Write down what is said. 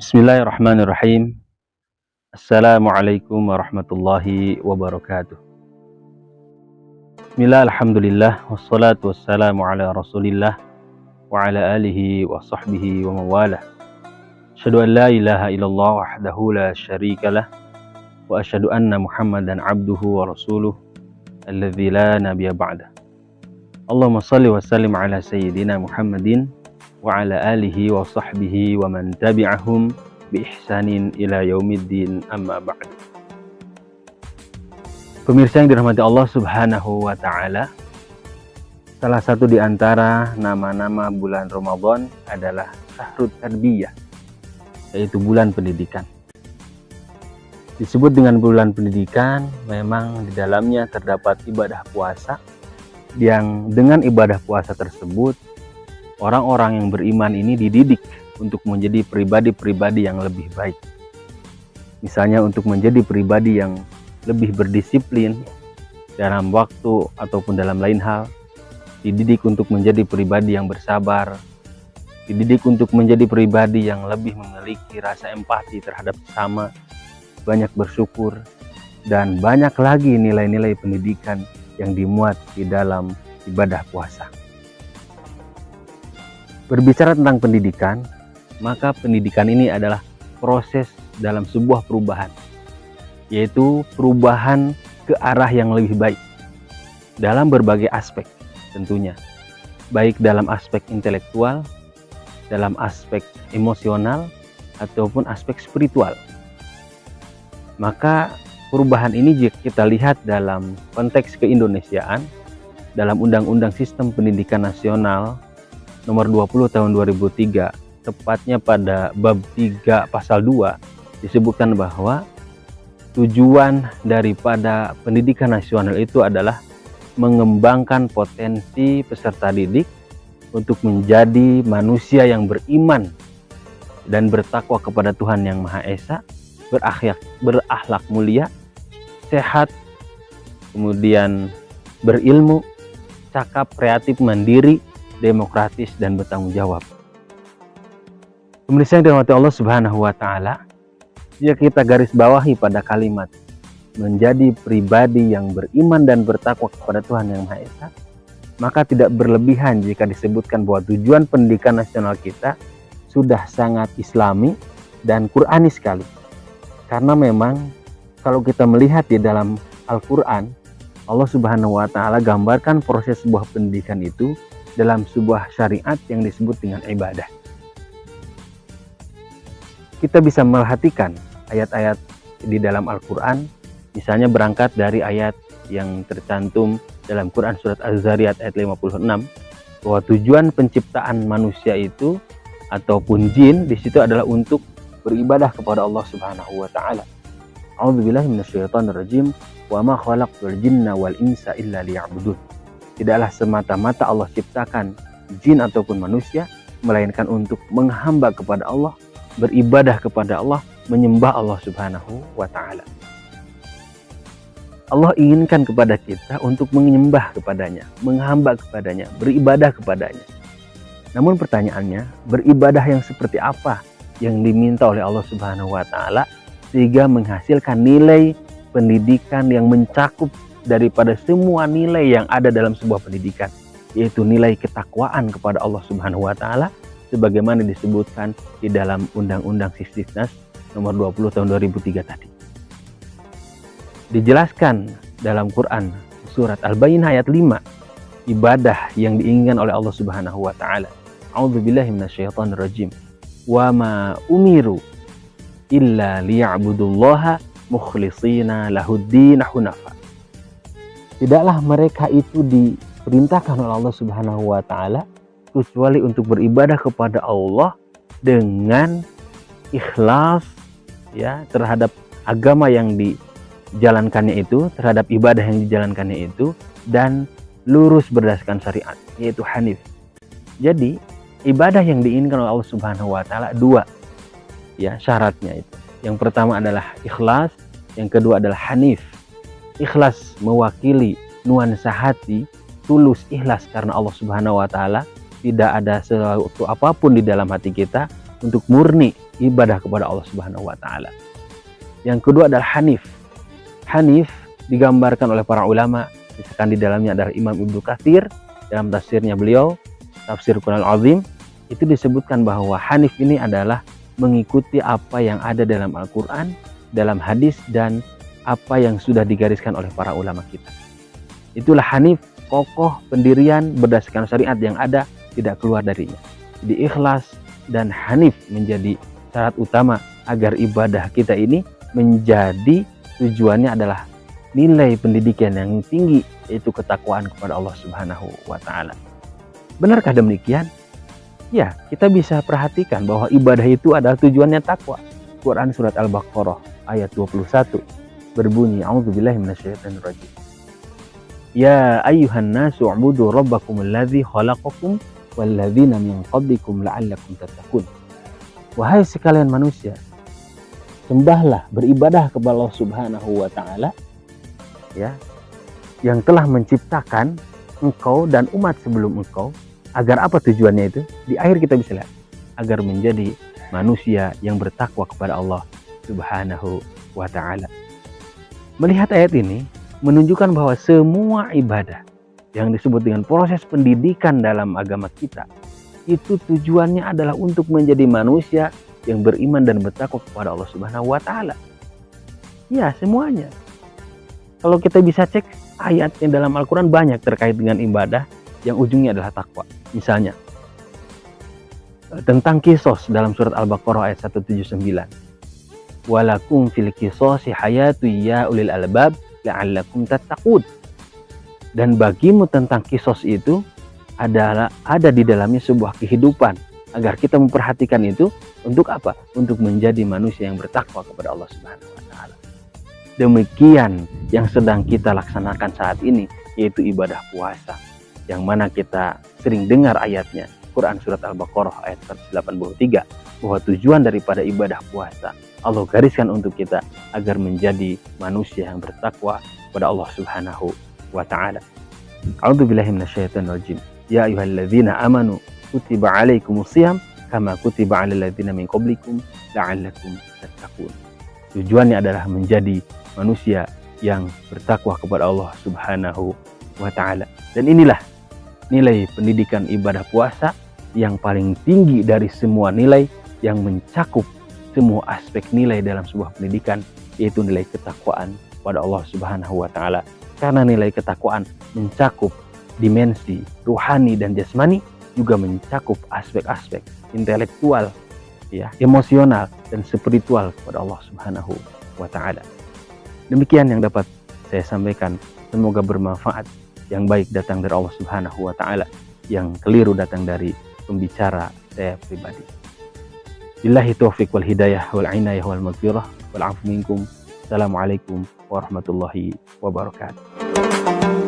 Bismillahirrahmanirrahim. Assalamualaikum warahmatullahi wabarakatuh. Bismillah, alhamdulillah, wassalatu wassalamu ala rasulillah wa ala alihi wa sahbihi wa mawalah. Asyhadu an la ilaha illallah wahdahu la syarikalah wa asyhadu anna Muhammadan abduhu wa rasuluh alladzi la nabiyya ba'dah. Allahumma shalli wa sallim ala sayyidina Muhammadin wa ala alihi wa sahbihi wa man tabi'ahum bi ihsanin ila yaumiddin, amma ba'd. Pemirsa yang dirahmati Allah Subhanahu wa taala, salah satu di antara nama-nama bulan Ramadan adalah Syahrut Tarbiyah, yaitu bulan pendidikan. Disebut dengan bulan pendidikan memang di dalamnya terdapat ibadah puasa, yang dengan ibadah puasa tersebut orang-orang yang beriman ini dididik untuk menjadi pribadi-pribadi yang lebih baik. Misalnya untuk menjadi pribadi yang lebih berdisiplin dalam waktu ataupun dalam lain hal. Dididik untuk menjadi pribadi yang bersabar. Dididik untuk menjadi pribadi yang lebih memiliki rasa empati terhadap sesama, banyak bersyukur, dan banyak lagi nilai-nilai pendidikan yang dimuat di dalam ibadah puasa. Berbicara tentang pendidikan, maka pendidikan ini adalah proses dalam sebuah perubahan, yaitu perubahan ke arah yang lebih baik dalam berbagai aspek tentunya, baik dalam aspek intelektual, dalam aspek emosional, ataupun aspek spiritual. Maka perubahan ini jika kita lihat dalam konteks keindonesiaan, dalam Undang-Undang Sistem Pendidikan Nasional Nomor 20 tahun 2003, tepatnya pada bab 3 pasal 2, disebutkan bahwa tujuan daripada pendidikan nasional itu adalah mengembangkan potensi peserta didik untuk menjadi manusia yang beriman dan bertakwa kepada Tuhan Yang Maha Esa, berakhlak mulia, sehat, kemudian berilmu, cakap, kreatif, mandiri, demokratis, dan bertanggung jawab. Pemirsa yang dirahmati Allah Subhanahu wa taala, jika kita garis bawahi pada kalimat menjadi pribadi yang beriman dan bertakwa kepada Tuhan Yang Maha Esa, maka tidak berlebihan jika disebutkan bahwa tujuan pendidikan nasional kita sudah sangat islami dan Qur'ani sekali. Karena memang kalau kita melihat di dalam Al-Qur'an, Allah Subhanahu wa taala gambarkan proses sebuah pendidikan itu dalam sebuah syariat yang disebut dengan ibadah. Kita bisa memperhatikan ayat-ayat di dalam Al-Quran, misalnya berangkat dari ayat yang tercantum dalam Quran surat Az-Zariyat ayat 56, bahwa tujuan penciptaan manusia itu ataupun jin di situ adalah untuk beribadah kepada Allah Subhanahu wa taala. A'udzubillahi minasyaitonirrajim, wa ma khalaqtul jinna wal insa illa liya'budun. Tidaklah semata-mata Allah ciptakan jin ataupun manusia, melainkan untuk menghamba kepada Allah, beribadah kepada Allah, menyembah Allah Subhanahu wa ta'ala. Allah inginkan kepada kita untuk menyembah kepadanya, menghamba kepadanya, beribadah kepadanya. Namun pertanyaannya, beribadah yang seperti apa yang diminta oleh Allah Subhanahu wa ta'ala sehingga menghasilkan nilai pendidikan yang mencakup daripada semua nilai yang ada dalam sebuah pendidikan, yaitu nilai ketakwaan kepada Allah Subhanahu wa taala sebagaimana disebutkan di dalam Undang-Undang Sisdiknas nomor 20 tahun 2003 tadi. Dijelaskan dalam Quran surat Al-Baqarah ayat 5, ibadah yang diinginkan oleh Allah Subhanahu wa taala. A'udzubillahi minasyaitonirrajim. Wa ma umiru illa liya'budullaha mukhlishina lahuddin hunafa. Tidaklah mereka itu diperintahkan oleh Allah Subhanahu wa taala kecuali untuk beribadah kepada Allah dengan ikhlas ya terhadap agama yang dijalankannya itu, terhadap ibadah yang dijalankannya itu, dan lurus berdasarkan syariat, yaitu hanif. Jadi ibadah yang diinginkan oleh Allah Subhanahu wa taala dua ya syaratnya itu. Yang pertama adalah ikhlas, yang kedua adalah hanif. Ikhlas mewakili nuansa hati, tulus ikhlas karena Allah Subhanahu wa taala, tidak ada sesuatu apapun di dalam hati kita untuk murni ibadah kepada Allah Subhanahu wa taala. Yang kedua adalah hanif. Hanif digambarkan oleh para ulama, misalkan di dalamnya adalah Imam Ibnu Katsir dalam tafsirnya beliau, Tafsir Qur'anul Azim, itu disebutkan bahwa hanif ini adalah mengikuti apa yang ada dalam Al-Quran, dalam hadis, dan apa yang sudah digariskan oleh para ulama kita. Itulah hanif, kokoh pendirian berdasarkan syariat yang ada, tidak keluar darinya. Jadi ikhlas dan hanif menjadi syarat utama agar ibadah kita ini menjadi tujuannya adalah nilai pendidikan yang tinggi, yaitu ketakwaan kepada Allah Subhanahu wa taala. Benarkah demikian? Ya, kita bisa perhatikan bahwa ibadah itu adalah tujuannya takwa. Quran surat Al-Baqarah ayat 21 berbunyi, A'udzubillahi minasyaitonirrajim. Ya ayyuhan nasu u'budu rabbakumul ladzi khalaqakum walladzina min qablikum la'allakum tattaqun. Wahai sekalian manusia, sembahlah, beribadah kepada Allah Subhanahu wa taala, ya, yang telah menciptakan engkau dan umat sebelum engkau. Agar apa tujuannya itu? Di akhir kita bisa lihat, agar menjadi manusia yang bertakwa kepada Allah Subhanahu wa taala. Melihat ayat ini menunjukkan bahwa semua ibadah yang disebut dengan proses pendidikan dalam agama kita, itu tujuannya adalah untuk menjadi manusia yang beriman dan bertakwa kepada Allah Subhanahu wa taala. Ya, semuanya. Kalau kita bisa cek ayat yang dalam Al-Quran banyak terkait dengan ibadah yang ujungnya adalah takwa. Misalnya tentang kisos dalam surat Al-Baqarah ayat 179. Walakum fil qisasi hayatu ya ulil albab la'allakum tattaqun. Dan bagimu tentang kisos itu adalah ada di dalamnya sebuah kehidupan agar kita memperhatikan itu untuk apa? Untuk menjadi manusia yang bertakwa kepada Allah Subhanahu wa taala. Demikian yang sedang kita laksanakan saat ini, yaitu ibadah puasa, yang mana kita sering dengar ayatnya, Quran surat Al-Baqarah ayat 183, bahwa tujuan daripada ibadah puasa Allah gariskan untuk kita agar menjadi manusia yang bertakwa kepada Allah Subhanahu wa taala. A'udzubillahi minasyaitonirrajim. Ya ayyuhalladzina amanu kutiba alaikumusiyam kama kutiba alal ladzina min qablikum la'allakum tattaqun. Tujuannya adalah menjadi manusia yang bertakwa kepada Allah Subhanahu wa taala. Dan inilah nilai pendidikan ibadah puasa yang paling tinggi dari semua nilai, yang mencakup semua aspek nilai dalam sebuah pendidikan, yaitu nilai ketakwaan pada Allah Subhanahu wa taala. Karena nilai ketakwaan mencakup dimensi ruhani dan jasmani, juga mencakup aspek-aspek intelektual, ya, emosional dan spiritual kepada Allah Subhanahu wa taala. Demikian yang dapat saya sampaikan, semoga bermanfaat. Yang baik datang dari Allah Subhanahu wa taala, yang keliru datang dari pembicara saya pribadi. Billahi taufiq wal hidayah wal inayah wal maghfirah wal 'afwu minkum. Assalamualaikum warahmatullahi wabarakatuh.